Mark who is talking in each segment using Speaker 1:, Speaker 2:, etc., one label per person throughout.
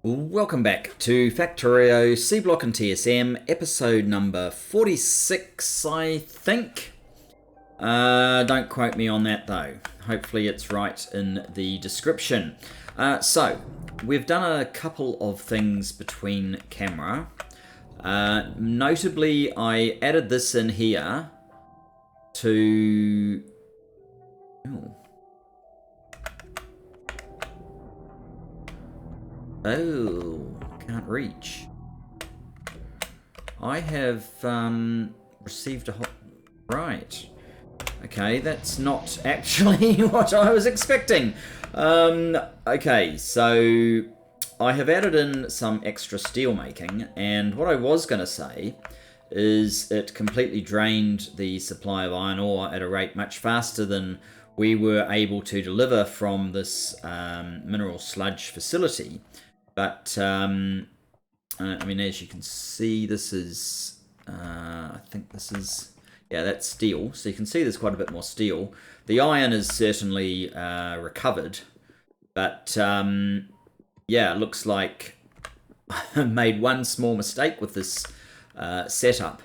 Speaker 1: Welcome back to Factorio Seablock TSM, episode number 46, I think. Don't quote me on that though. Hopefully it's right in the description. So, we've done a couple of things between camera. Notably, I added this in here to... Oh, can't reach. I have received a hot... Right. Okay, that's not actually what I was expecting. Okay, so I have added in some extra steel making, and what I was going to say is it completely drained the supply of iron ore at a rate much faster than we were able to deliver from this mineral sludge facility. But, I mean, as you can see, this is, I think this is, yeah, that's steel. So you can see there's quite a bit more steel. The iron is certainly recovered. But, yeah, it looks like I made one small mistake with this setup.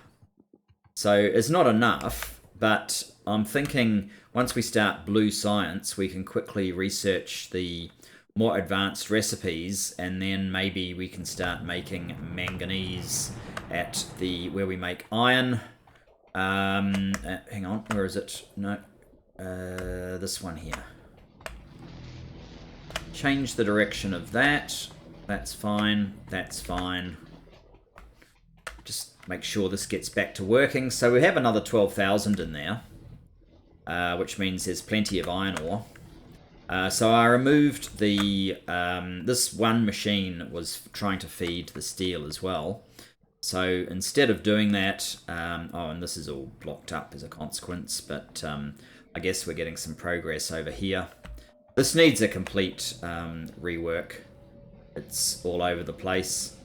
Speaker 1: So it's not enough, but I'm thinking once we start blue science, we can quickly research the more advanced recipes, and then maybe we can start making manganese at the where we make iron. Hang on, where is it? No, this one here. Change the direction of that. That's fine. That's fine. Just make sure this gets back to working. So we have another 12,000 in there, which means there's plenty of iron ore. So I removed the, this one machine was trying to feed the steel as well. So instead of doing that, oh, and this is all blocked up as a consequence, but I guess we're getting some progress over here. This needs a complete rework. It's all over the place.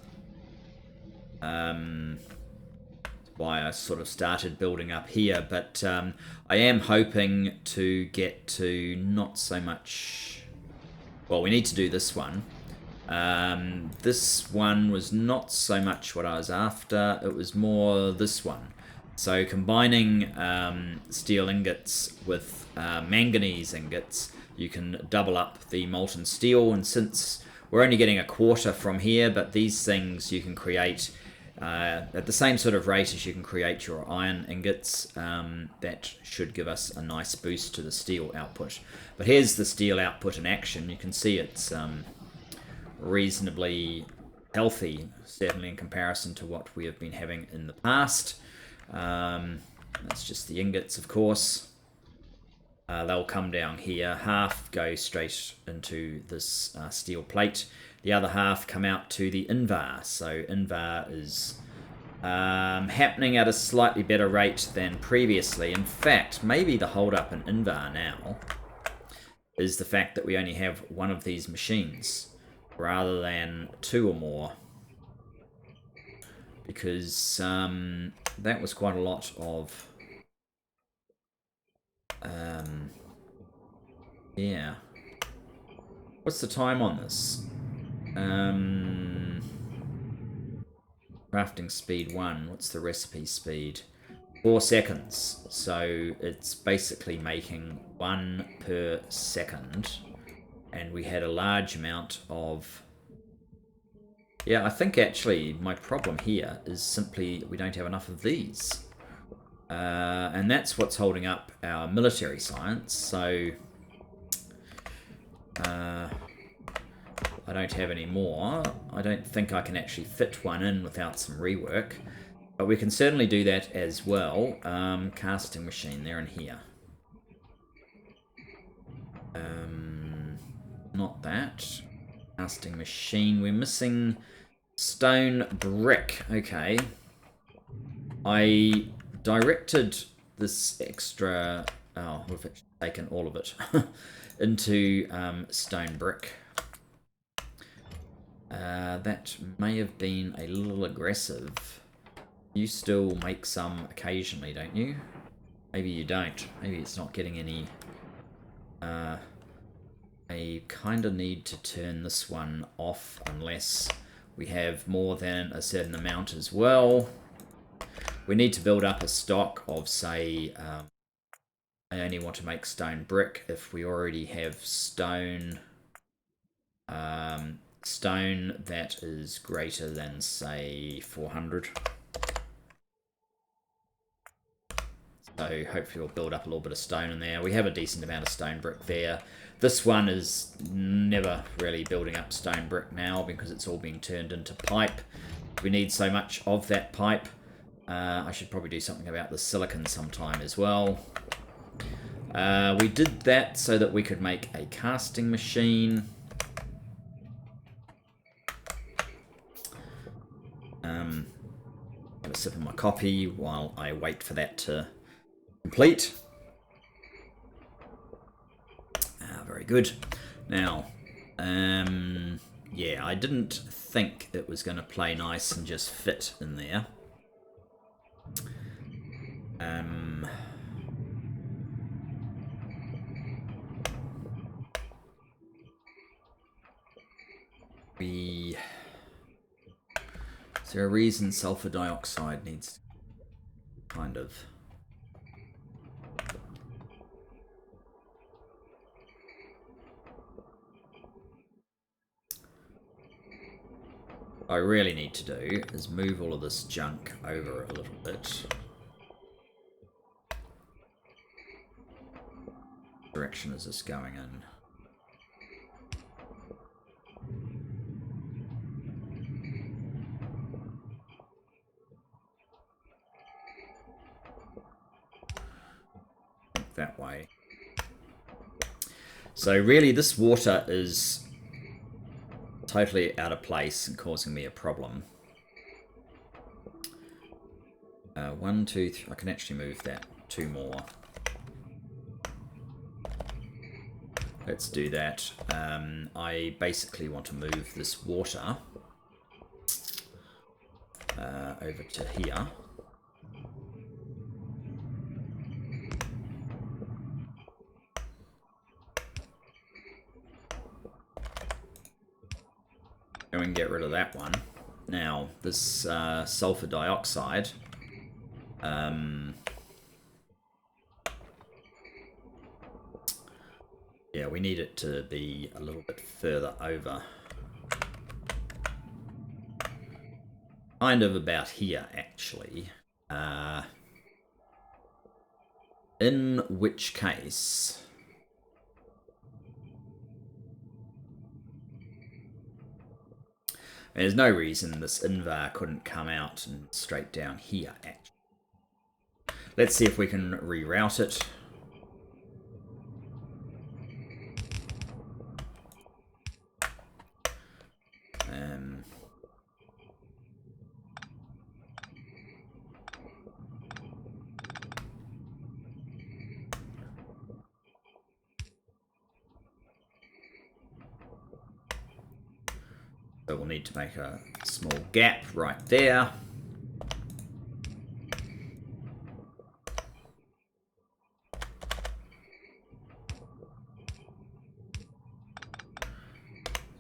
Speaker 1: Why I sort of started building up here, but I am hoping to get to not so much... Well, we need to do this one. This one was not so much what I was after, it was more this one. So combining steel ingots with manganese ingots, you can double up the molten steel, and since we're only getting a quarter from here, but these things you can create at the same sort of rate as you can create your iron ingots, that should give us a nice boost to the steel output. But here's the steel output in action. You can see it's reasonably healthy, certainly in comparison to what we have been having in the past. That's just the ingots, of course. They'll come down here. Half go straight into this steel plate. The other half come out to the invar. So invar is happening at a slightly better rate than previously. In fact, maybe the hold-up in invar now is the fact that we only have one of these machines rather than two or more. Because that was quite a lot of... yeah. What's the time on this? Crafting speed 1. What's the recipe speed? 4 seconds. So it's basically making 1 per second. And we had a large amount of... Yeah, I think actually my problem here is simply we don't have enough of these. And that's what's holding up our military science. So I don't have any more. I don't think I can actually fit one in without some rework. But we can certainly do that as well. Casting machine there and here. Not that. Casting machine. We're missing stone brick. Okay. I directed this extra... Oh, we've actually taken all of it into stone brick. That may have been a little aggressive. You still make some occasionally, don't you? Maybe you don't. Maybe it's not getting any I kind of need to turn this one off unless we have more than a certain amount as well. We need to build up a stock of, say, I only want to make stone brick if we already have stone, stone that is greater than, say, 400. So hopefully we'll build up a little bit of stone in there. We have a decent amount of stone brick there. This one is never really building up stone brick now because it's all being turned into pipe. We need so much of that pipe. I should probably do something about the silicon sometime as well. We did that so that we could make a casting machine. Have a sip of my coffee while I wait for that to complete. Very good. Now, yeah, I didn't think it was going to play nice and just fit in there. Is there a reason sulfur dioxide needs kind of... What I really need to do is move all of this junk over a little bit. What direction is this going in? That way. So really this water is totally out of place and causing me a problem. 1, 2, 3. I can actually move that 2 more. Let's do that. I basically want to move this water over to here. And we can get rid of that one. Now, this sulfur dioxide, yeah, we need it to be a little bit further over. Kind of about here, actually. In which case... There's no reason this invar couldn't come out and straight down here, actually. Let's see if we can reroute it. So we'll need to make a small gap right there.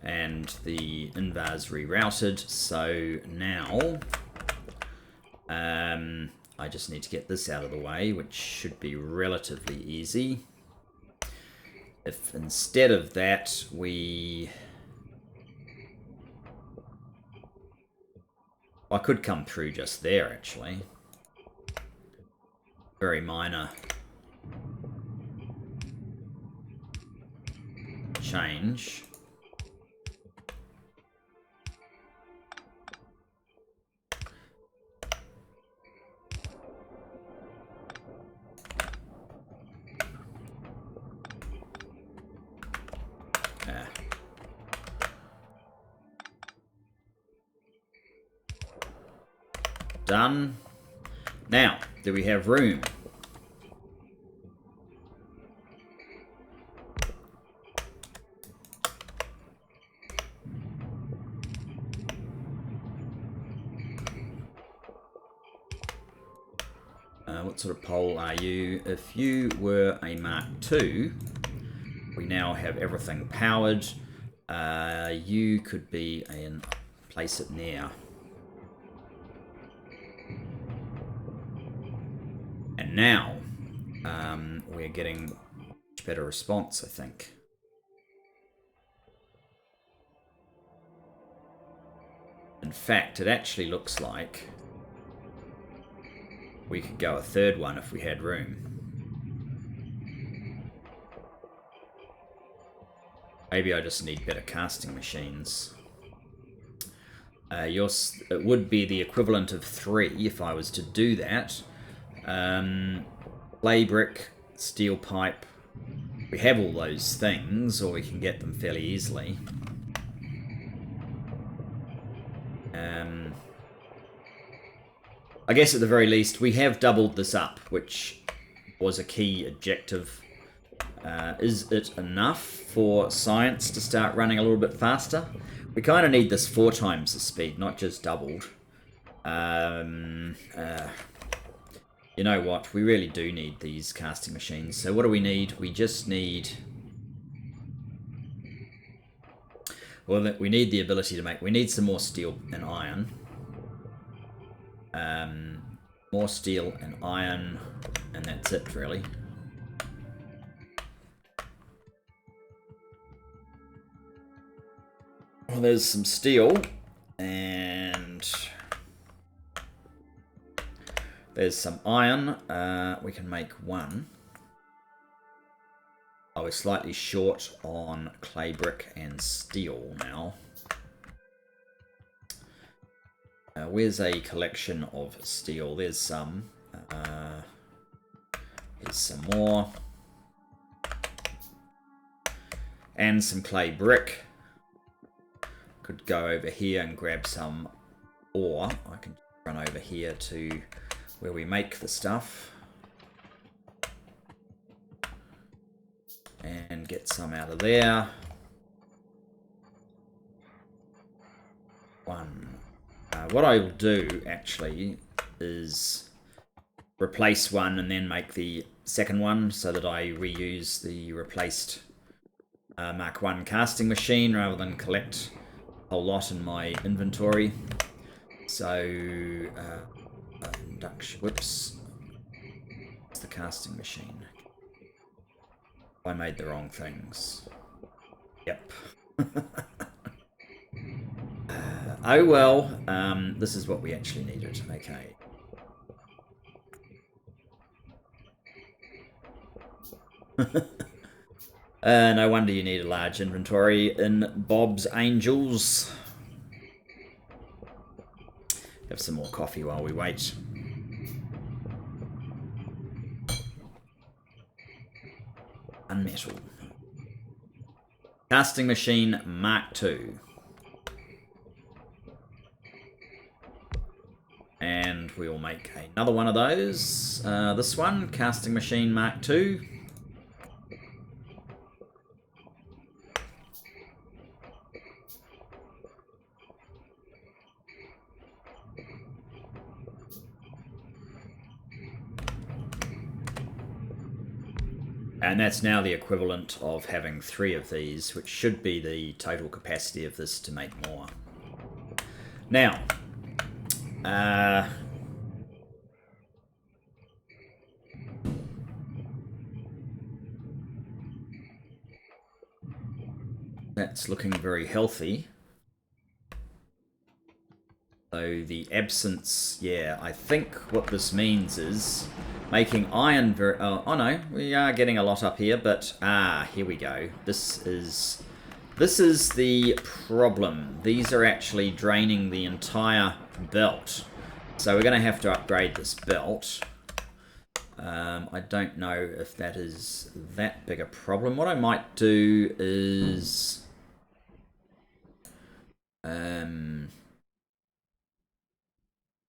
Speaker 1: And the invar's rerouted, so now I just need to get this out of the way, which should be relatively easy. If instead of that we... I could come through just there, actually. Very minor change. Done. Now, do we have room? What sort of pole are you? If you were a Mark II, We now have everything powered. You could be in place it near. And now we're getting much better response, I think. In fact, it actually looks like we could go a third one if we had room. Maybe I just need better casting machines. It would be the equivalent of 3 if I was to do that. Clay brick, steel pipe. We have all those things, or we can get them fairly easily. I guess at the very least, we have doubled this up, which was a key objective. Is it enough for science to start running a little bit faster? We kind of need this 4 times the speed, not just doubled. You know what? We really do need these casting machines. So what do we need? We just need... Well, we need the ability to make... We need some more steel and iron. More steel and iron, and that's it, really. Well, there's some steel, and there's some iron. We can make 1. Oh, we're slightly short on clay brick and steel now. Where's a collection of steel? There's some. Here's some more. And some clay brick. Could go over here and grab some ore. I can run over here to where we make the stuff. And get some out of there. 1. What I will do, actually, is replace 1 and then make the second one so that I reuse the replaced Mark 1 casting machine rather than collect a whole lot in my inventory. So, induction, whoops. It's the casting machine. I made the wrong things. Yep. Oh well, this is what we actually needed. Okay. No wonder you need a large inventory in Bob's Angels. Have some more coffee while we wait. Unmetal. Casting machine Mark II. And we'll make another one of those. This one, casting machine Mark II. And that's now the equivalent of having 3 of these, which should be the total capacity of this to make more. Now, that's looking very healthy. So the absence, yeah, I think what this means is making iron very... Oh no, we are getting a lot up here, but... here we go. This is the problem. These are actually draining the entire belt. So we're going to have to upgrade this belt. I don't know if that is that big a problem. What I might do is...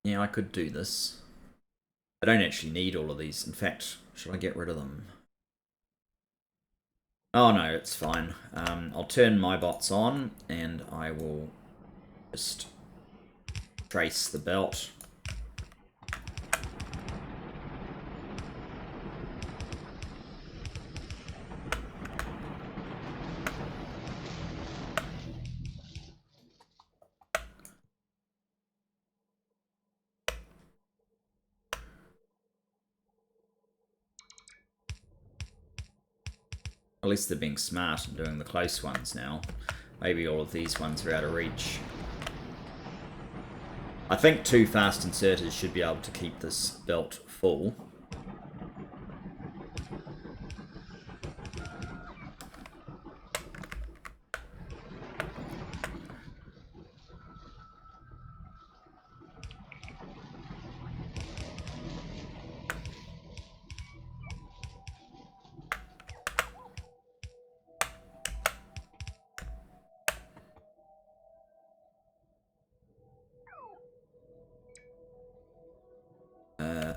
Speaker 1: yeah, I could do this. I don't actually need all of these. In fact, should I get rid of them? Oh no, it's fine. I'll turn my bots on and I will just trace the belt. At least they're being smart and doing the close ones now. Maybe all of these ones are out of reach. I think 2 fast inserters should be able to keep this belt full.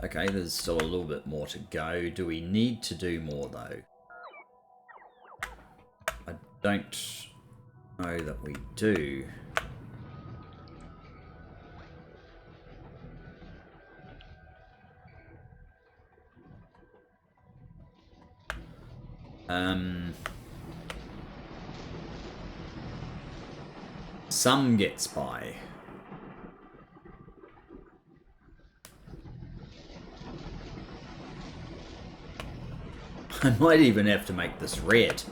Speaker 1: Okay, there's still a little bit more to go. Do we need to do more, though? I don't know that we do. Some gets by. I might even have to make this red.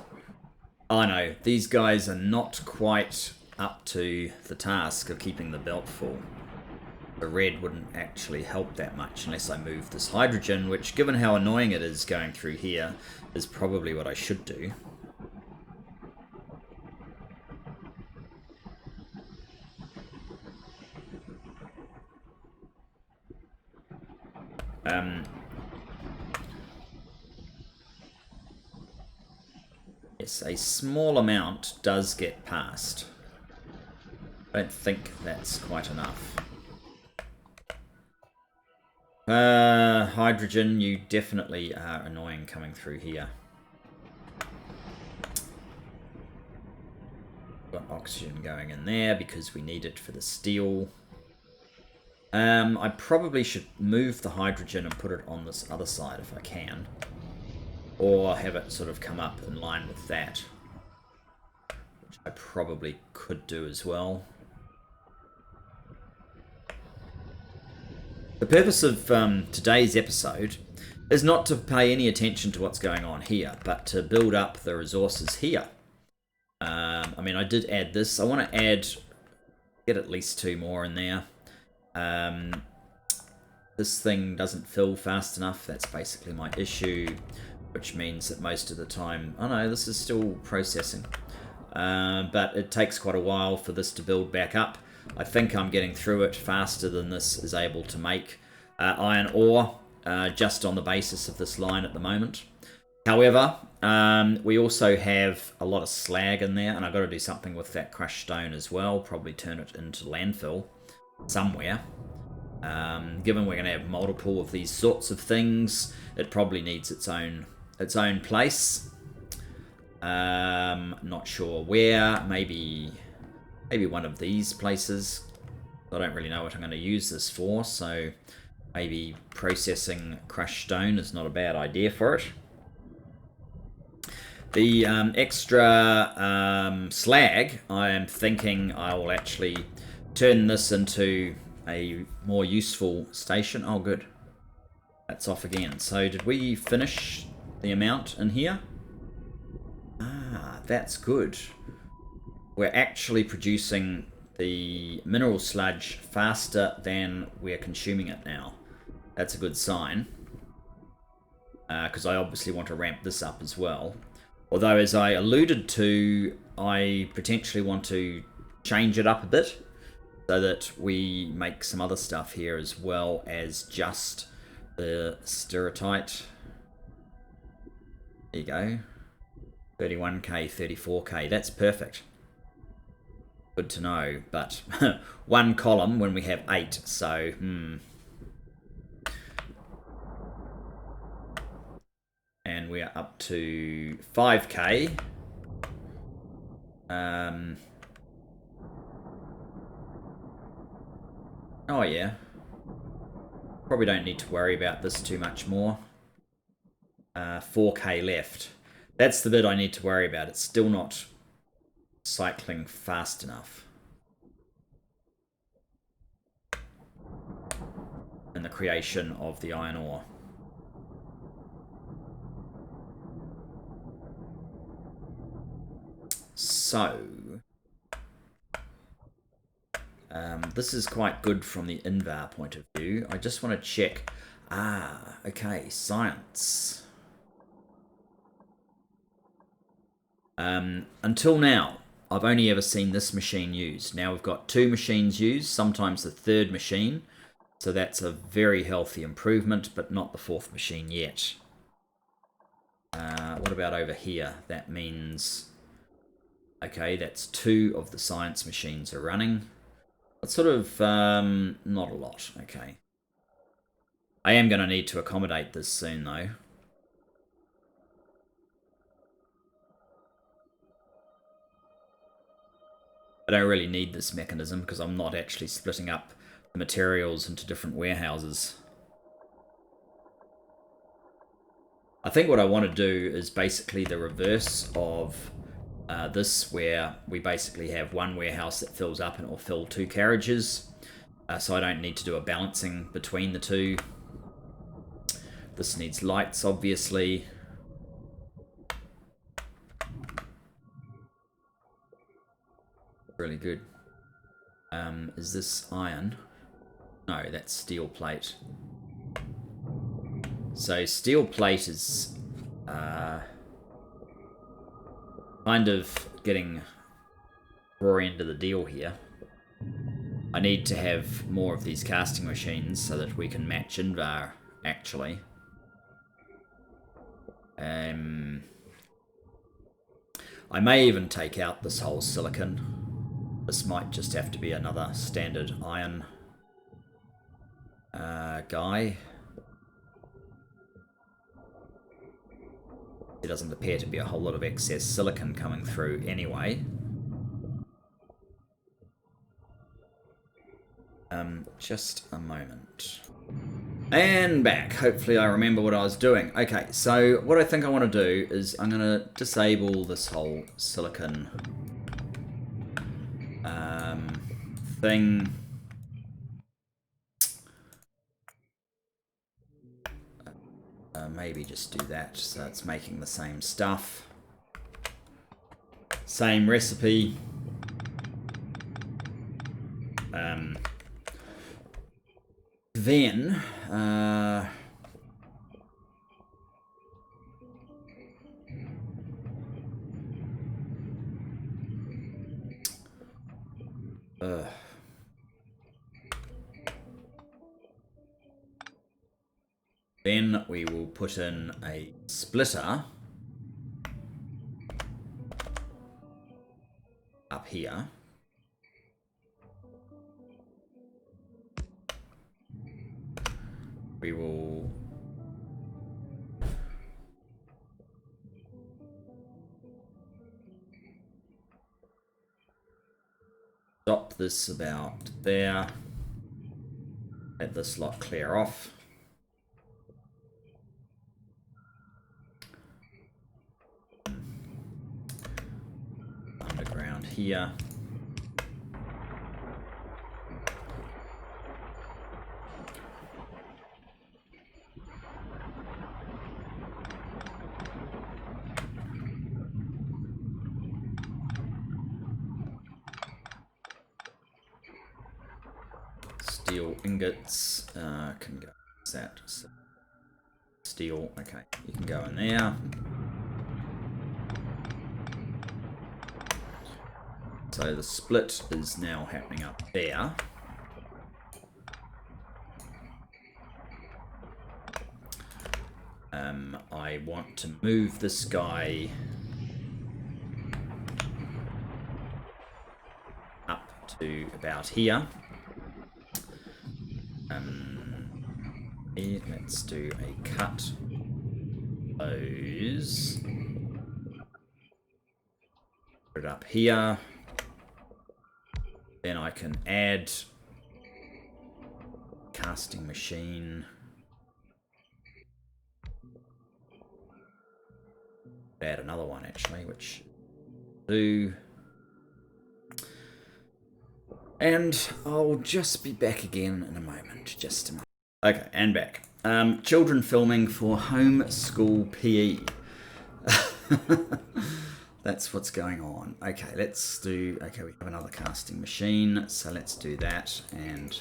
Speaker 1: I know, these guys are not quite up to the task of keeping the belt full. The red wouldn't actually help that much unless I move this hydrogen, which, given how annoying it is going through here, is probably what I should do. Yes, a small amount does get past. I don't think that's quite enough. Hydrogen, you definitely are annoying coming through here. Got oxygen going in there because we need it for the steel. I probably should move the hydrogen and put it on this other side if I can. Or have it sort of come up in line with that. Which I probably could do as well. The purpose of today's episode is not to pay any attention to what's going on here, but to build up the resources here. I mean, I did add this. I want to get at least 2 more in there. This thing doesn't fill fast enough. That's basically my issue, which means that most of the time... Oh no, this is still processing. But it takes quite a while for this to build back up. I think I'm getting through it faster than this is able to make iron ore, just on the basis of this line at the moment. However, we also have a lot of slag in there, and I've got to do something with that crushed stone as well, probably turn it into landfill somewhere. Given we're going to have multiple of these sorts of things, it probably needs its own place. Not sure where. Maybe one of these places. I don't really know what I'm going to use this for, so maybe processing crushed stone is not a bad idea for it. The extra slag, I am thinking I will actually turn this into a more useful station. Oh, good. That's off again. So did we finish the amount in here? Ah, that's good. We're actually producing the mineral sludge faster than we're consuming it now. That's a good sign. Because I obviously want to ramp this up as well. Although, as I alluded to, I potentially want to change it up a bit so that we make some other stuff here as well as just the stereotype. There you go. 31k, 34k. That's perfect. Good to know, but 1 column when we have 8, so And we are up to 5k. Oh yeah. Probably don't need to worry about this too much more. 4k left. That's the bit I need to worry about. It's still not cycling fast enough. And the creation of the iron ore. so this is quite good from the invar point of view. I just want to check. Okay, science. Until now, I've only ever seen this machine used. Now we've got 2 machines used, sometimes the 3rd machine. So that's a very healthy improvement, but not the 4th machine yet. What about over here? That means, okay, that's 2 of the science machines are running. But sort of not a lot, okay. I am going to need to accommodate this soon, though. I don't really need this mechanism because I'm not actually splitting up the materials into different warehouses. I think what I want to do is basically the reverse of this, where we basically have one warehouse that fills up and it will fill 2 carriages. So I don't need to do a balancing between the 2. This needs lights, obviously. Really good. Is this iron? No, that's steel plate. So steel plate is kind of getting raw end of the deal here. I need to have more of these casting machines so that we can match invar, actually. I may even take out this whole silicon. This might just have to be another standard iron guy. There doesn't appear to be a whole lot of excess silicon coming through anyway. Just a moment. And back. Hopefully I remember what I was doing. Okay, so what I think I want to do is I'm going to disable this whole silicon thing. Maybe just do that so it's making the same stuff. Same recipe. Then then we will put in a splitter up here. We will stop this about there. Let this lot clear off. Underground here. Steel ingots can go. What's that? Steel. Okay, you can go in there. So the split is now happening up there. I want to move this guy up to about here. Let's do a cut. Those. Put it up here. Then I can add casting machine. Add another one actually, which do. And I'll just be back again in a moment. Just a moment. Okay, and back. Children filming for home school PE. That's what's going on. Okay, let's do... Okay, we have another casting machine, so let's do that and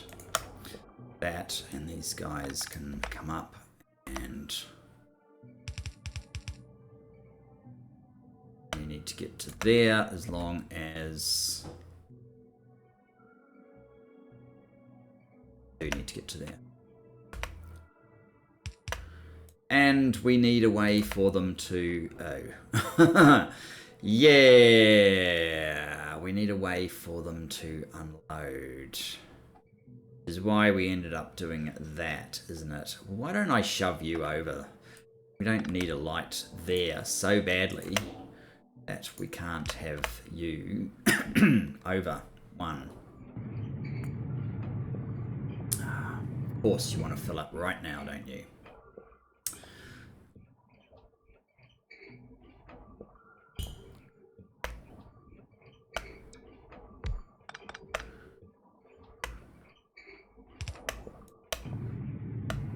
Speaker 1: that, and these guys can come up and... You need to get to there as long as... You need to get to there. And we need a way for them to... Oh. Yeah! We need a way for them to unload. Which is why we ended up doing that, isn't it? Why don't I shove you over? We don't need a light there so badly that we can't have you over one. Of course you want to fill up right now, don't you?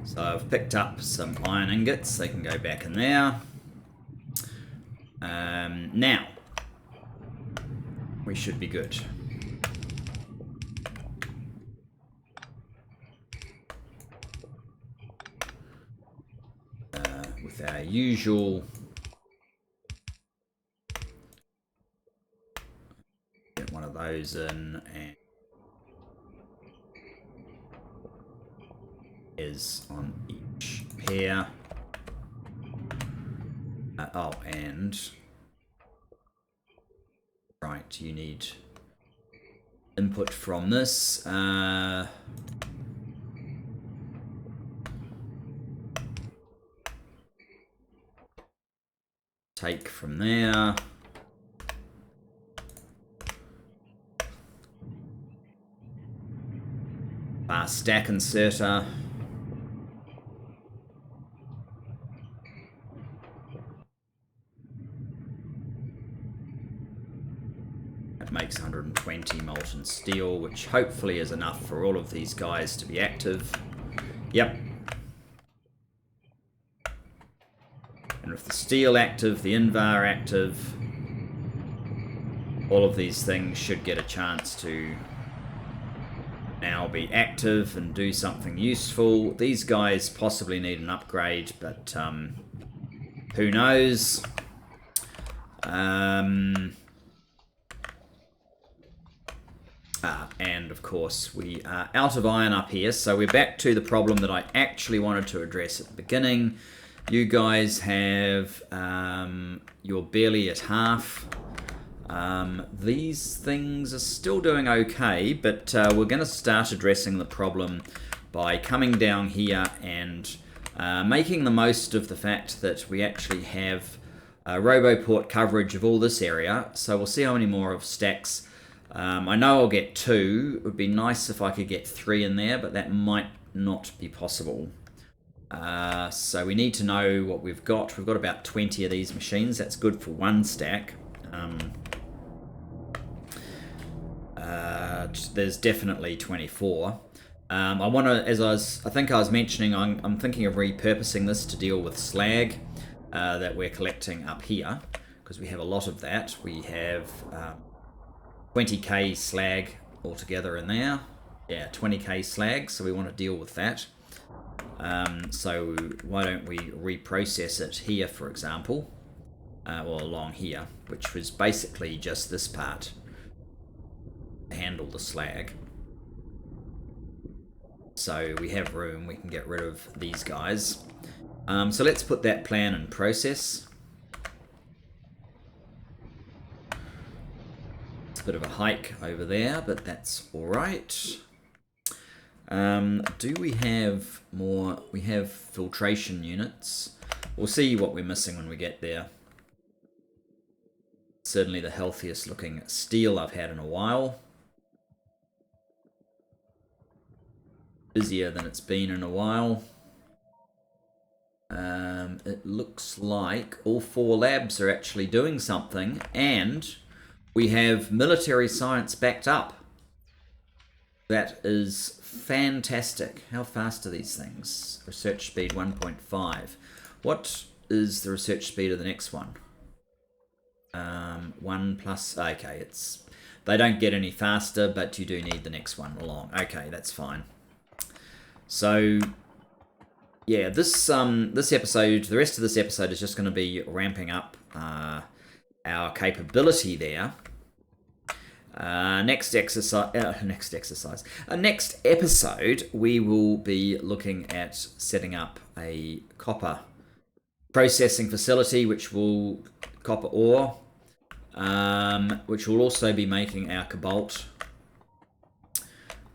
Speaker 1: So I've picked up some iron ingots. They can go back in there. Now, we should be good. With our usual... Get one of those in and... is on each pair. Oh, and right, you need input from this. Take from there. Stack inserter. Makes 120 molten steel, which hopefully is enough for all of these guys to be active. Yep. And with the steel active, the invar active, all of these things should get a chance to now be active and do something useful. These guys possibly need an upgrade, but who knows? And of course we are out of iron up here, so we're back to the problem that I actually wanted to address at the beginning. You guys have, you're barely at half. These things are still doing okay, but we're going to start addressing the problem by coming down here and making the most of the fact that we actually have Roboport coverage of all this area. So we'll see how many more of stacks. I know I'll get 2. It would be nice if I could get 3 in there, but that might not be possible. So we need to know what we've got. We've got about 20 of these machines. That's good for 1 stack. There's definitely 24. I want to, I think I was mentioning, I'm thinking of repurposing this to deal with slag that we're collecting up here, because we have a lot of that. We have 20k slag altogether in there. Yeah, 20k slag, so we want to deal with that. So why don't we reprocess it here, for example, or along here, which was basically just this part to handle the slag. So we have room, we can get rid of these guys. So let's put that plan in process. A bit of a hike over there, but that's all right. Do we have more? We have filtration units. We'll see what we're missing when we get there. Certainly the healthiest looking steel I've had in a while. Busier than it's been in a while. It looks like all 4 labs are actually doing something, and we have military science backed up. That is fantastic. How fast are these things? Research speed 1.5. What is the research speed of the next one? 1 plus... Okay, it's... They don't get any faster, but you do need the next one along. Okay, that's fine. So, yeah, this episode, the rest of this episode is just going to be ramping up our capability there. Next episode, we will be looking at setting up a copper processing facility, which will copper ore, which will also be making our cobalt.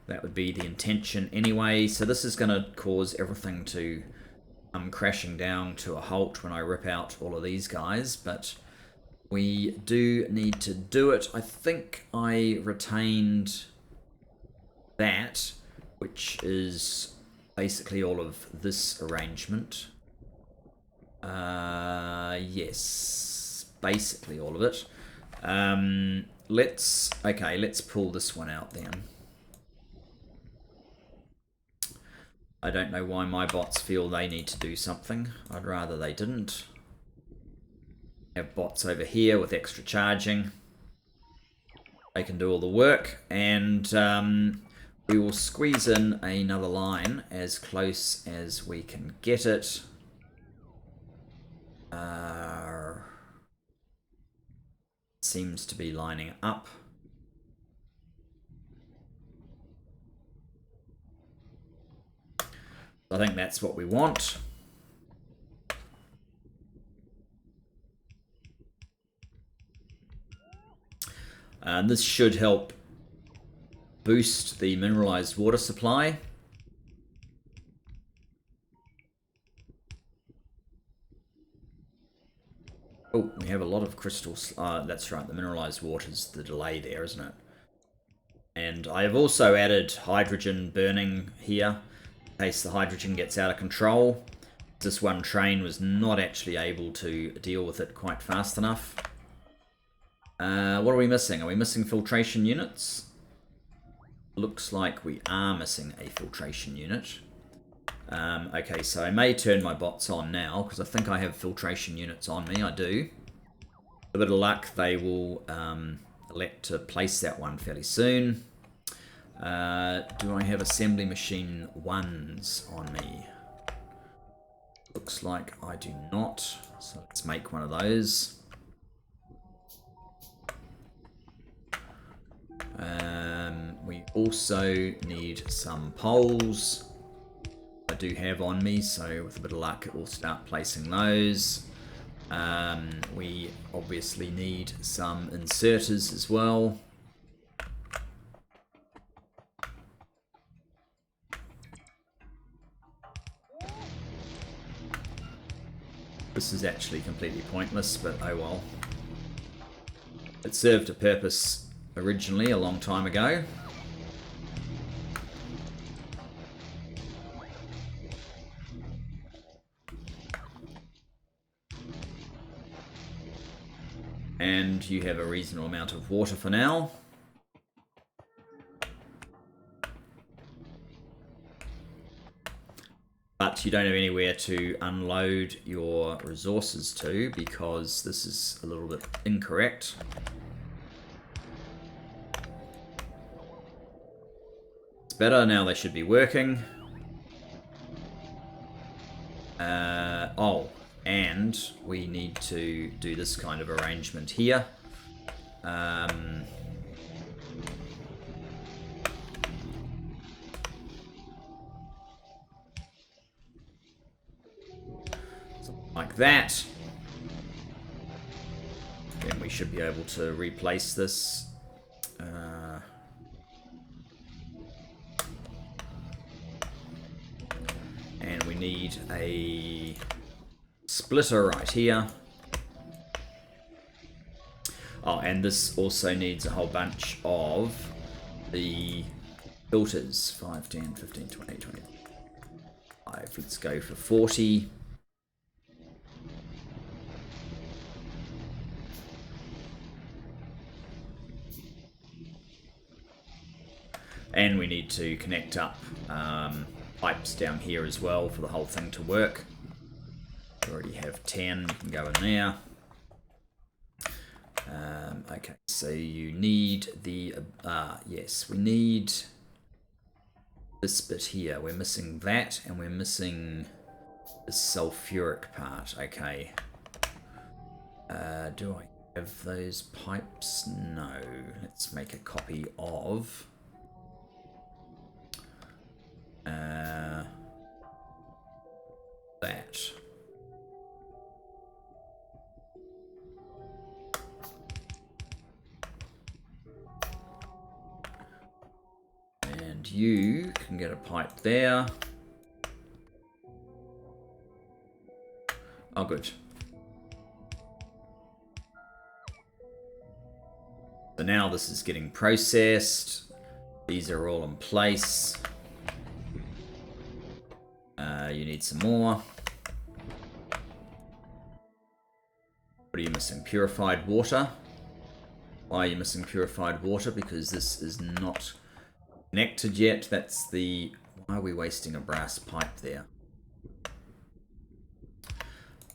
Speaker 1: That would be the intention anyway. So this is going to cause everything to come crashing down to a halt when I rip out all of these guys, but we do need to do it. I think I retained that, which is basically all of this arrangement. Yes, basically all of it. Let's pull this one out then. I don't know why my bots feel they need to do something. I'd rather they didn't. Have bots over here with extra charging. They can do all the work, and we will squeeze in another line as close as we can get it. Seems to be lining up. I think that's what we want. And this should help boost the mineralized water supply. Oh, we have a lot of crystals. That's right, the mineralized water's the delay there, isn't it? And I have also added hydrogen burning here, in case the hydrogen gets out of control. This one train was not actually able to deal with it quite fast enough. What are we missing? Are we missing filtration units? Looks like we are missing a filtration unit. Okay, so I may turn my bots on now, because I think I have filtration units on me. I do. With a bit of luck, they will elect to place that one fairly soon. Do I have assembly machine 1s on me? Looks like I do not. So let's make one of those. We also need some poles. I do have on me, so with a bit of luck, it will start placing those. We obviously need some inserters as well. This is actually completely pointless, but oh well. It served a purpose originally a long time ago. And you have a reasonable amount of water for now. But you don't have anywhere to unload your resources to, because this is a little bit incorrect. It's better, now they should be working. Oh, and we need to do this kind of arrangement here. Like that. Then we should be able to replace this. And we need a splitter right here. Oh, and this also needs a whole bunch of the filters. 5, 10, 15, 20, 25. Let's go for 40. And we need to connect up pipes down here as well for the whole thing to work. We already have 10, you can go in there. Okay, so you need the, yes, we need this bit here. We're missing that, and we're missing the sulfuric part. Okay. Do I have those pipes? No. Let's make a copy of that. And you can get a pipe there. Oh, good. So now this is getting processed. These are all in place. You need some more. What are you missing? Purified water. Why are you missing purified water? Because this is not connected yet. That's the... Why are we wasting a brass pipe there?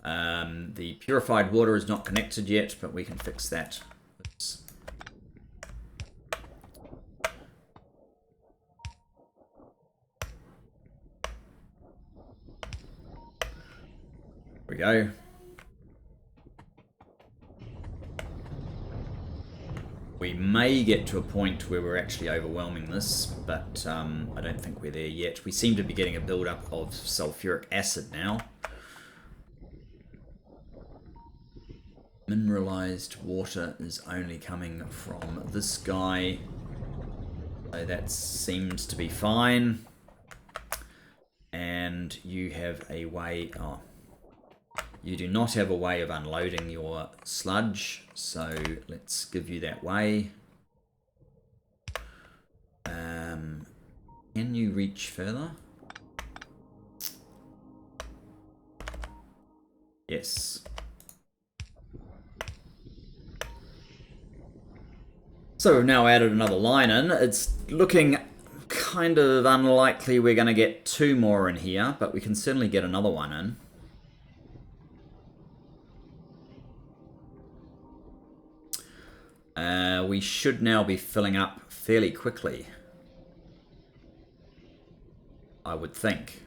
Speaker 1: The purified water is not connected yet, but we can fix that. Oops. There we go. We may get to a point where we're actually overwhelming this, but I don't think we're there yet. We seem to be getting a build-up of sulfuric acid now. Mineralized water is only coming from this guy. So that seems to be fine. And you have a way... Oh, you do not have a way of unloading your sludge, so let's give you that way. Can you reach further? Yes. So we've now added another line in. It's looking kind of unlikely we're going to get 2 more in here, but we can certainly get another one in. We should now be filling up fairly quickly, I would think.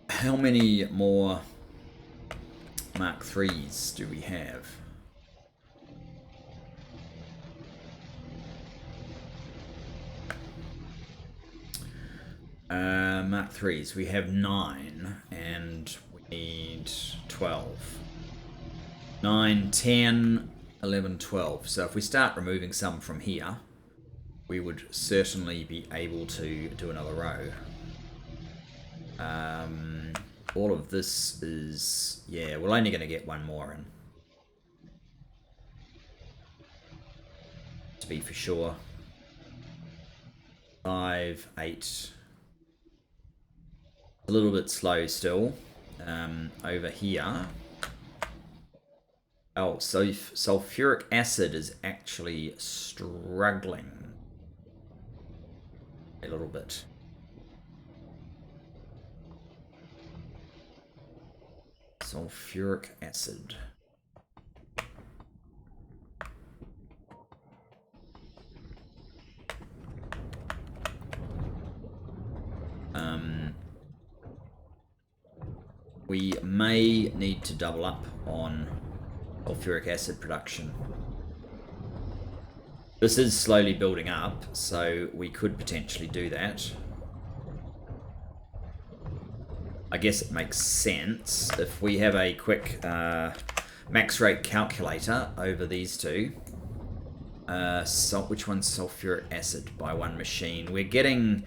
Speaker 1: How many more Mark IIIs do we have? Mark IIIs, we have 9, and we need 12. 9, 10, 11, 12. So if we start removing some from here, we would certainly be able to do another row. All of this is... Yeah, we're only going to get 1 more in. To be for sure. 5, 8... A little bit slow still. Over here. Oh, so sulfuric acid is actually struggling a little bit. Sulfuric acid. We may need to double up on sulfuric acid production. This is slowly building up, so we could potentially do that. I guess it makes sense if we have a quick max rate calculator over these two. Which one's sulfuric acid by 1 machine? We're getting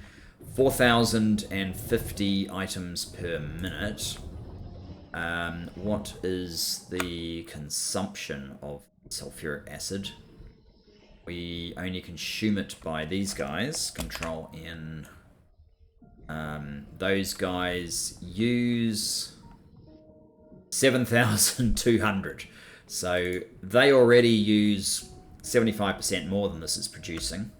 Speaker 1: 4,050 items per minute. What is the consumption of sulfuric acid? We only consume it by these guys. Control N. Those guys use 7,200. So they already use 75% more than this is producing.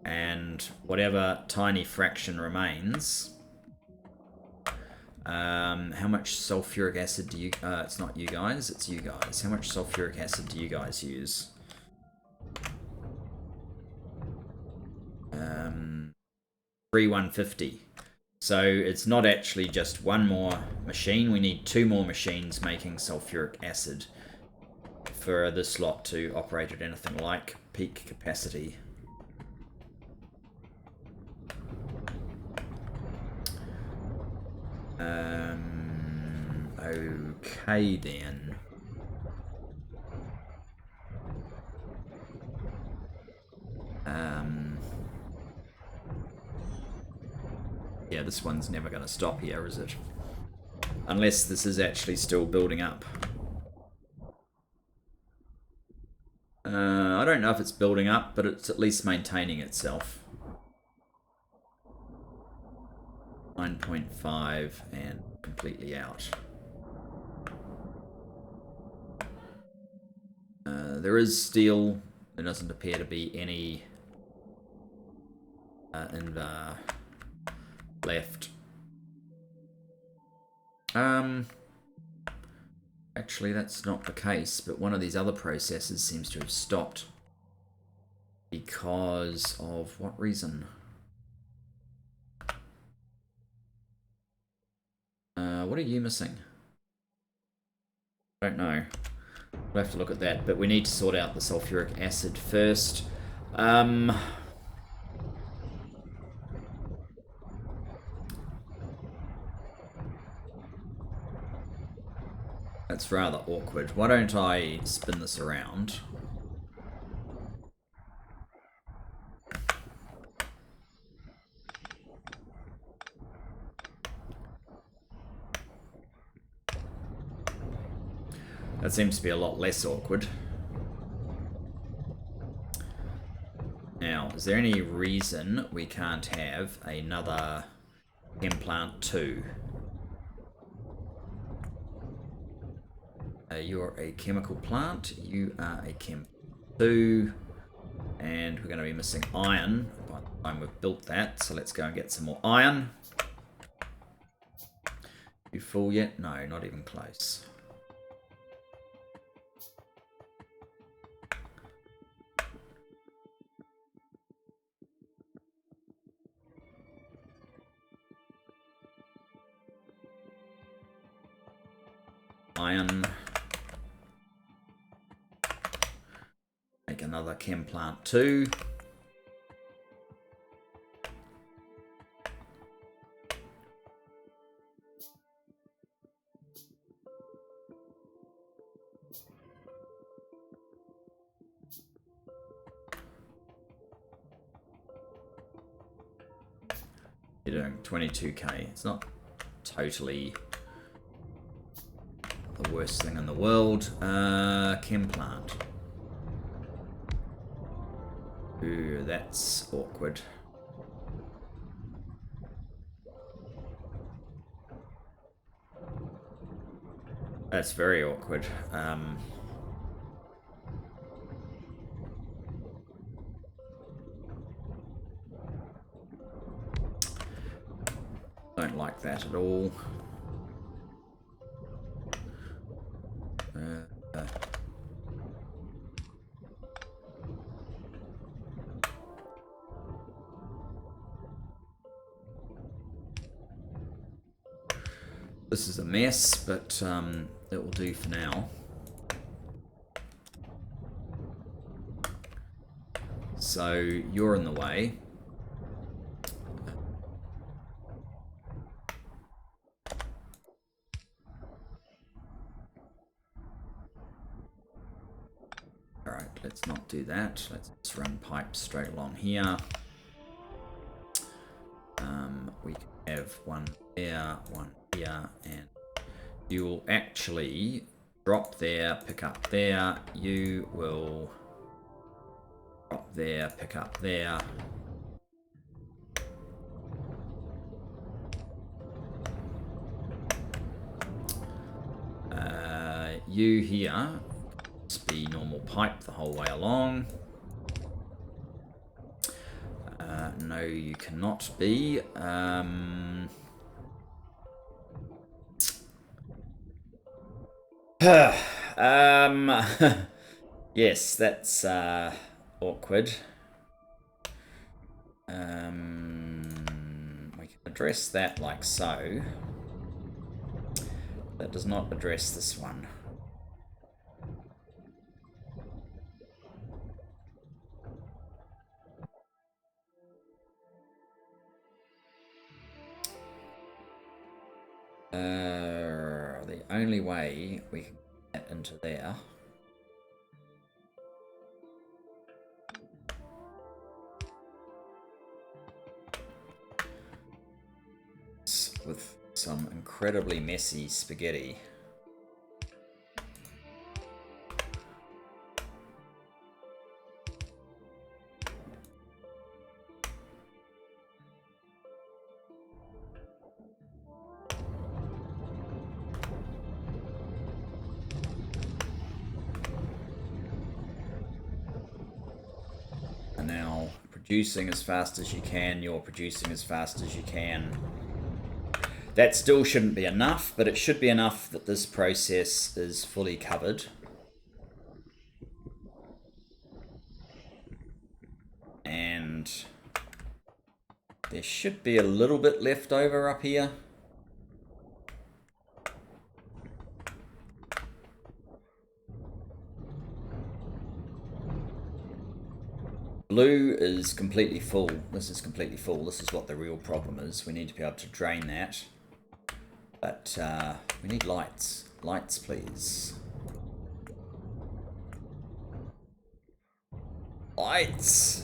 Speaker 1: And whatever tiny fraction remains How much sulfuric acid do you... it's not you guys, it's you guys. How much sulfuric acid do you guys use? 3150. So it's not actually just one more machine. We need 2 more machines making sulfuric acid for this lot to operate at anything like peak capacity. Okay then. Yeah, this one's never going to stop here, is it? Unless this is actually still building up. I don't know if it's building up, but it's at least maintaining itself. 9.5 and completely out. There is steel. There doesn't appear to be any in the left. Actually, that's not the case, but one of these other processes seems to have stopped. Because of what reason? What are you missing? I don't know. We'll have to look at that, but we need to sort out the sulfuric acid first. That's rather awkward. Why don't I spin this around? That seems to be a lot less awkward. Now, is there any reason we can't have another chem plant 2? You're a chemical plant, you are a chem 2, and we're going to be missing iron by the time we've built that, so let's go and get some more iron. You full yet? No, not even close. Iron. Make another chem plant 2. You're doing 22k. It's not totally the worst thing in the world. Chem plant. Ooh, that's awkward. That's very awkward. Don't like that at all. This is a mess, but it will do for now. So you're in the way. Alright, let's not do that. Let's just run pipes straight along here. We can have one there, one here, and you will actually drop there, pick up there. You will drop there, pick up there. You here, just be normal pipe the whole way along. No, you cannot be. Yes, that's awkward. We can address that like so. That does not address this one. The only way we can get into there is with some incredibly messy spaghetti. And now, producing as fast as you can, you're producing as fast as you can. That still shouldn't be enough, but it should be enough that this process is fully covered. And there should be a little bit left over up here. Blue is completely full. This is completely full. This is what the real problem is. We need to be able to drain that. But we need lights. Lights, please. Lights!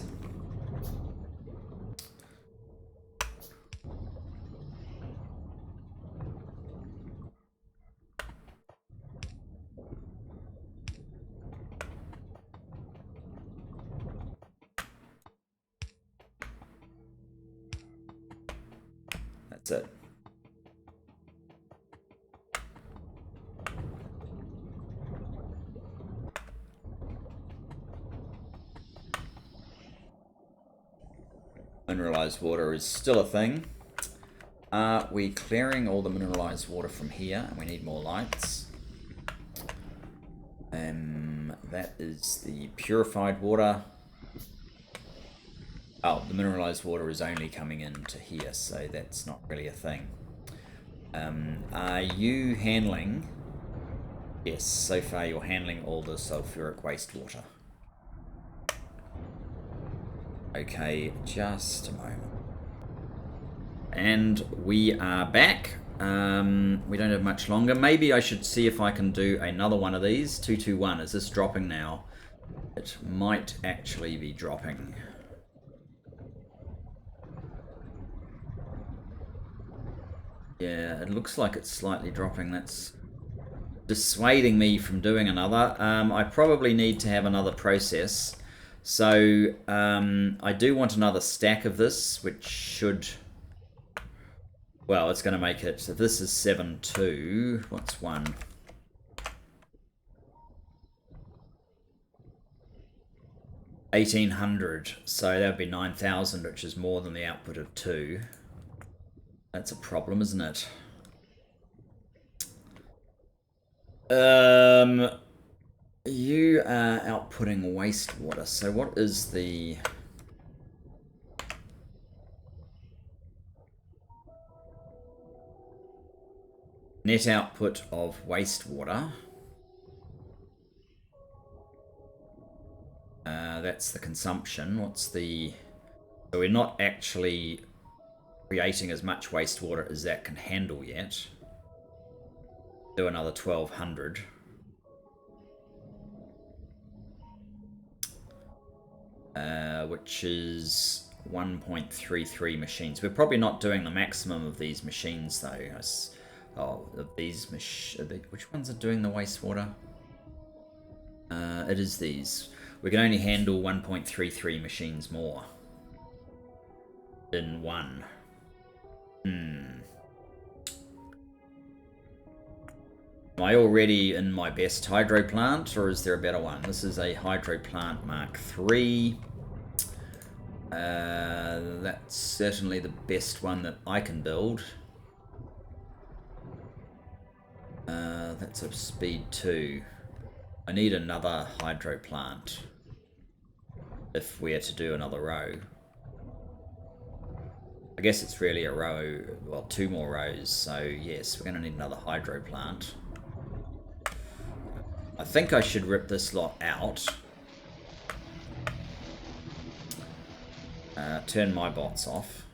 Speaker 1: That's it. Mineralized water is still a thing. Are we clearing all the mineralized water from here? And we need more lights. That is the purified water. Oh, the mineralized water is only coming into here, so that's not really a thing. Are you handling? Yes, so far you're handling all the sulfuric wastewater. Okay, just a moment. And we are back. We don't have much longer. Maybe I should see if I can do another one of these. 221. Is this dropping now? It might actually be dropping. Yeah, it looks like it's slightly dropping. That's dissuading me from doing another. I probably need to have another process. So I do want another stack of this, which should... Well, it's going to make it... So this is 7.2. What's one? $1,800. So that would be 9,000, which is more than the output of 2. That's a problem, isn't it? You are outputting wastewater. So what is the... net output of wastewater? That's the consumption. What's the... So we're not actually creating as much wastewater as that can handle yet. Do another 1,200. Which is 1.33 machines. We're probably not doing the maximum of these machines though. Oh, of these which ones are doing the wastewater? It is these. We can only handle 1.33 machines more in one. Am I already in my best hydro plant, or is there a better one? This is a hydro plant Mark III. That's certainly the best one that I can build. That's a speed 2. I need another hydro plant if we're to do another row. I guess it's really a row, well, 2 more rows, so yes, we're going to need another hydro plant. I think I should rip this lot out. Turn my bots off.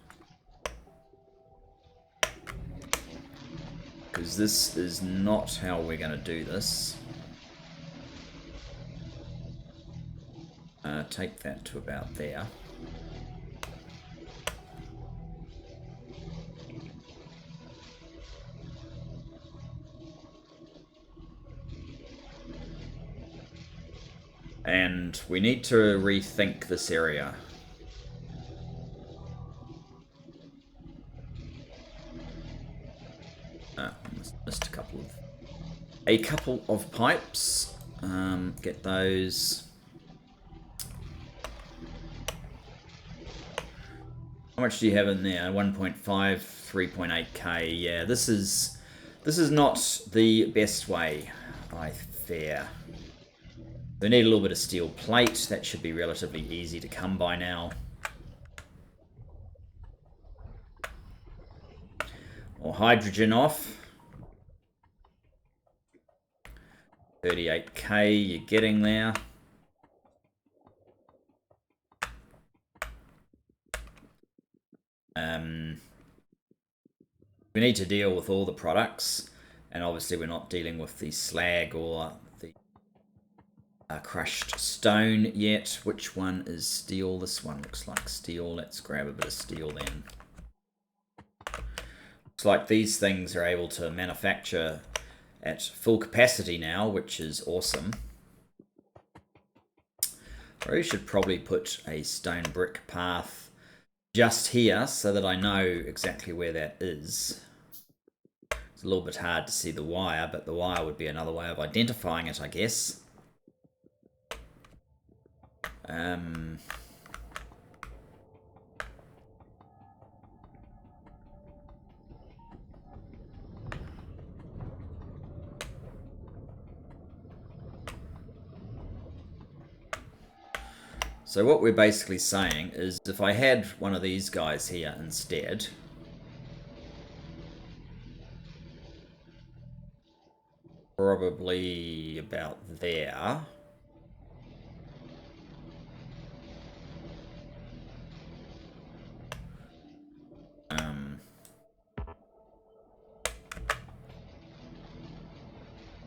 Speaker 1: Because this is not how we're going to do this. Take that to about there. And we need to rethink this area. Missed a couple of pipes. Get those. How much do you have in there? 1.5, 3.8k. Yeah, this is not the best way, I fear. We need a little bit of steel plate. That should be relatively easy to come by now. Or hydrogen off. 38k, you're getting there. We need to deal with all the products, and obviously we're not dealing with the slag or the crushed stone yet. Which one is steel? This one looks like steel. Let's grab a bit of steel then. Looks like these things are able to manufacture at full capacity now, which is awesome. I should probably put a stone brick path just here so that I know exactly where that is. It's a little bit hard to see the wire, but the wire would be another way of identifying it, I guess. So what we're basically saying is if I had one of these guys here instead, probably about there.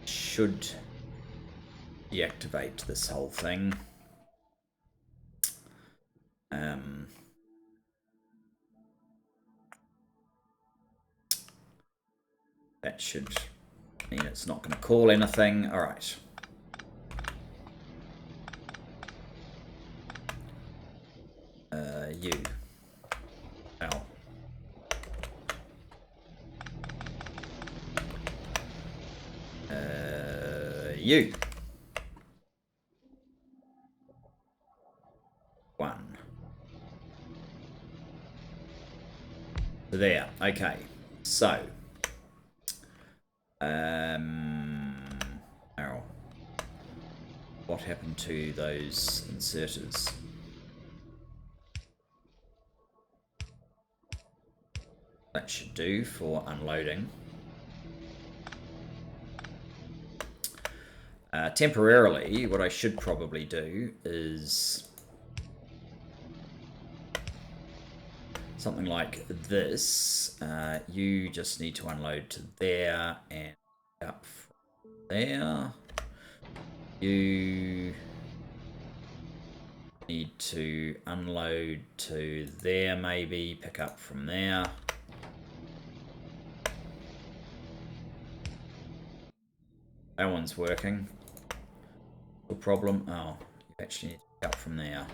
Speaker 1: Should deactivate this whole thing. That should mean it's not going to call anything. All right. You. Ow. You. 1. There. Okay. So. Ow. What happened to those inserters? That should do for unloading. Temporarily, what I should probably do is something like this. You just need to unload to there and up from there. You need to unload to there, maybe pick up from there. That one's working. No problem. Oh, you actually need to pick up from there.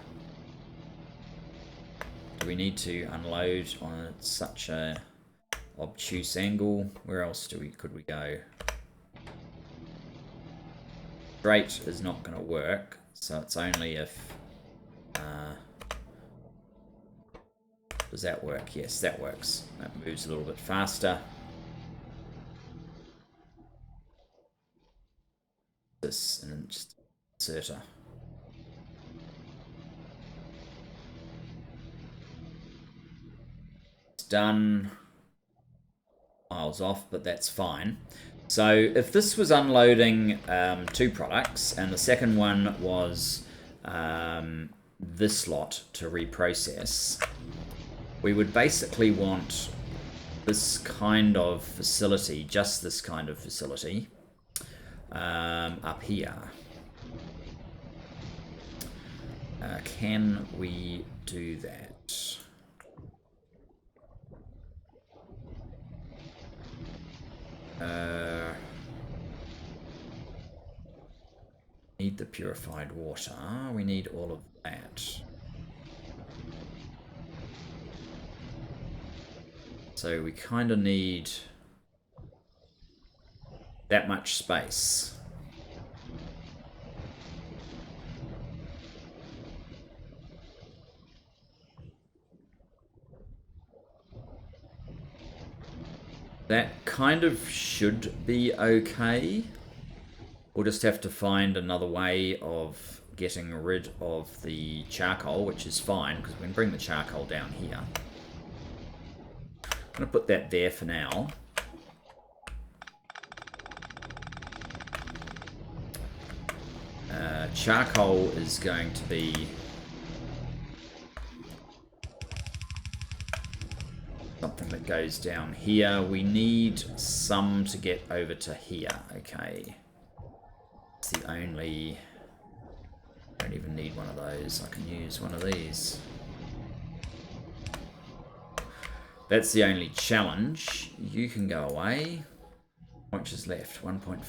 Speaker 1: Do we need to unload on such a obtuse angle? Where else could we go? Straight is not going to work, so it's only if... does that work? Yes, that works. That moves a little bit faster. this and just inserter. It's done. Miles off, but that's fine. So if this was unloading 2 products and the second one was this lot to reprocess, we would basically want this kind of facility, just this kind of facility, up here. Can we do that? Need the purified water. We need all of that. So we kind of need that much space. That kind of should be okay. We'll just have to find another way of getting rid of the charcoal, which is fine, because we can bring the charcoal down here. I'm going to put that there for now. Charcoal is going to be something that goes down here. We need some to get over to here. Okay. It's the only... I don't even need one of those. I can use one of these. That's the only challenge. You can go away. How much is left? 1.5.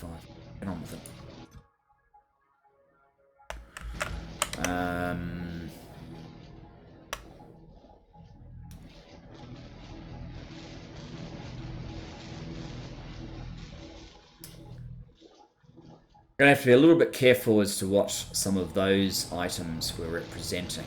Speaker 1: Get on with it. Gonna have to be a little bit careful as to what some of those items we're representing.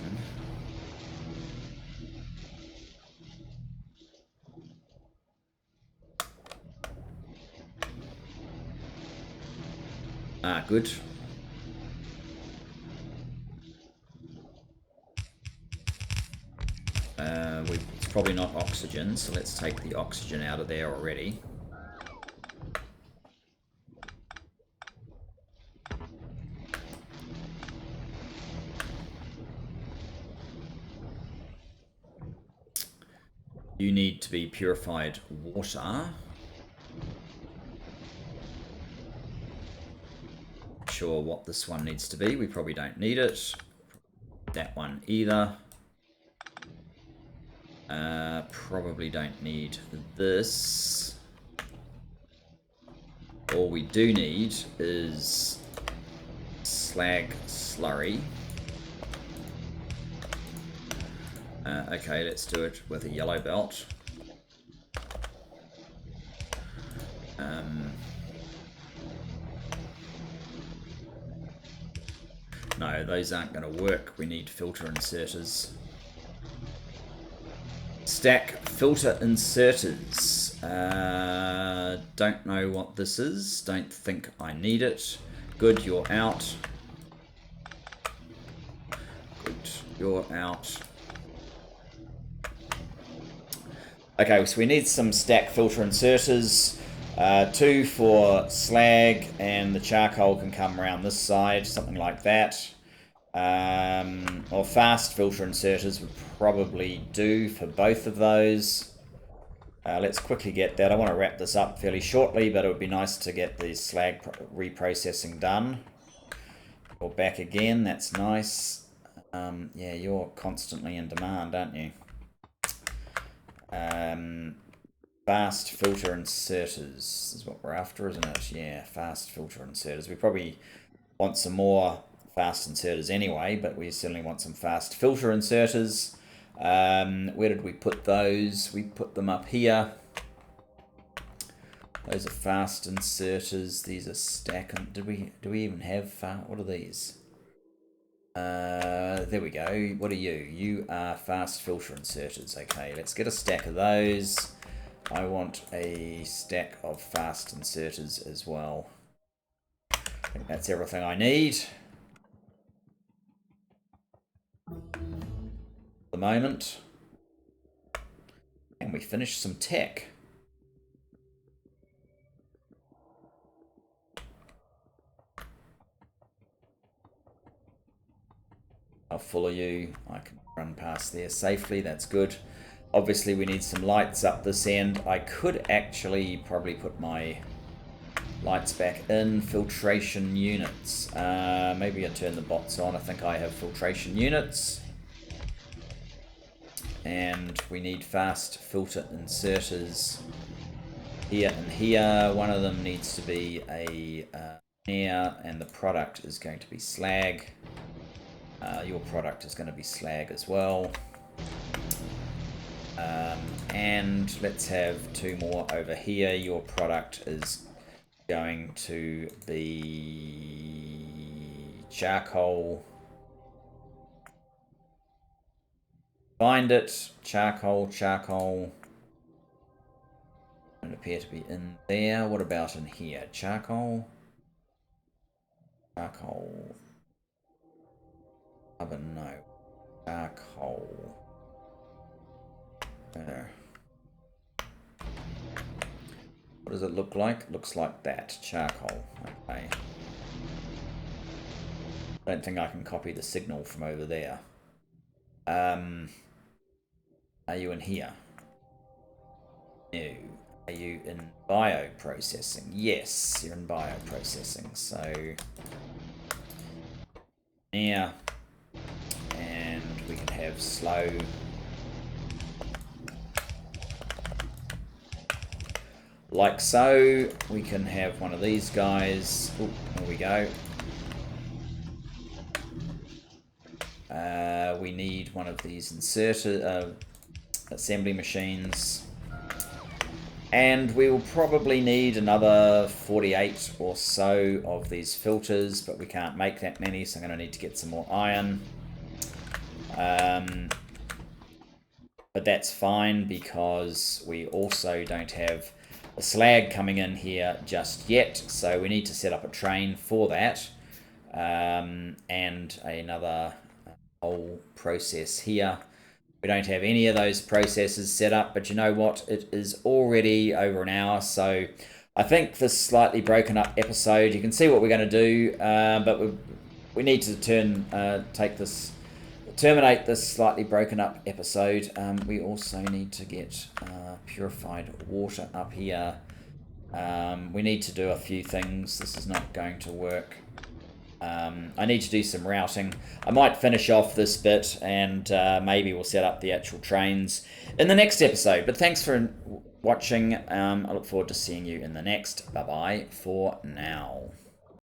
Speaker 1: Ah, good. It's probably not oxygen, so let's take the oxygen out of there already. You need to be purified water. Not sure what this one needs to be. We probably don't need it. That one either. Probably don't need this. All we do need is slag slurry. Okay, let's do it with a yellow belt. No, those aren't going to work. We need filter inserters. Stack filter inserters. Don't know what this is. Don't think I need it. Good, you're out. Good, you're out. Okay, so we need some stack filter inserters. 2 for slag, and the charcoal can come around this side, something like that. Or fast filter inserters would probably do for both of those. Let's quickly get that. I want to wrap this up fairly shortly, but it would be nice to get the slag reprocessing done. Or back again, that's nice. Yeah, you're constantly in demand, aren't you? Fast filter inserters is what we're after, isn't it? Yeah, fast filter inserters. We probably want some more fast inserters anyway, but we certainly want some fast filter inserters. Where did we put those? We put them up here. Those are fast inserters. These are stack. Do we even have what are these? There we go. What are you? You are fast filter inserters. Okay, let's get a stack of those. I want a stack of fast inserters as well. I think that's everything I need at the moment. And we finished some tech. I'll follow you. I can run past there safely. That's good. Obviously, we need some lights up this end. I could actually probably put my lights back in. Filtration units. Maybe I turn the bots on. I think I have filtration units. And we need fast filter inserters here and here. One of them needs to be a air, and the product is going to be slag. Your product is going to be slag as well. And let's have 2 more over here. Your product is going to be charcoal. Find it. Charcoal, charcoal. Don't appear to be in there. What about in here? Charcoal. Charcoal. Oven, no. Charcoal. What does it look like? Looks like that. Charcoal. Okay. I don't think I can copy the signal from over there. Are you in here? No. Are you in bioprocessing? Yes, you're in bioprocessing. So, yeah. And we can have slow. Like so. We can have one of these guys. Oh, there we go. We need one of these inserter assembly machines. And we will probably need another 48 or so of these filters, but we can't make that many, so I'm going to need to get some more iron. But that's fine because we also don't have the slag coming in here just yet, so we need to set up a train for that. And another whole process here. We don't have any of those processes set up, but you know what? It is already over an hour, so I think this slightly broken up episode, you can see what we're going to do, but we need to terminate this slightly broken up episode. We also need to get purified water up here. We need to do a few things. This is not going to work. I need to do some routing. I might finish off this bit and maybe we'll set up the actual trains in the next episode. But thanks for watching. I look forward to seeing you in the next. Bye-bye for now.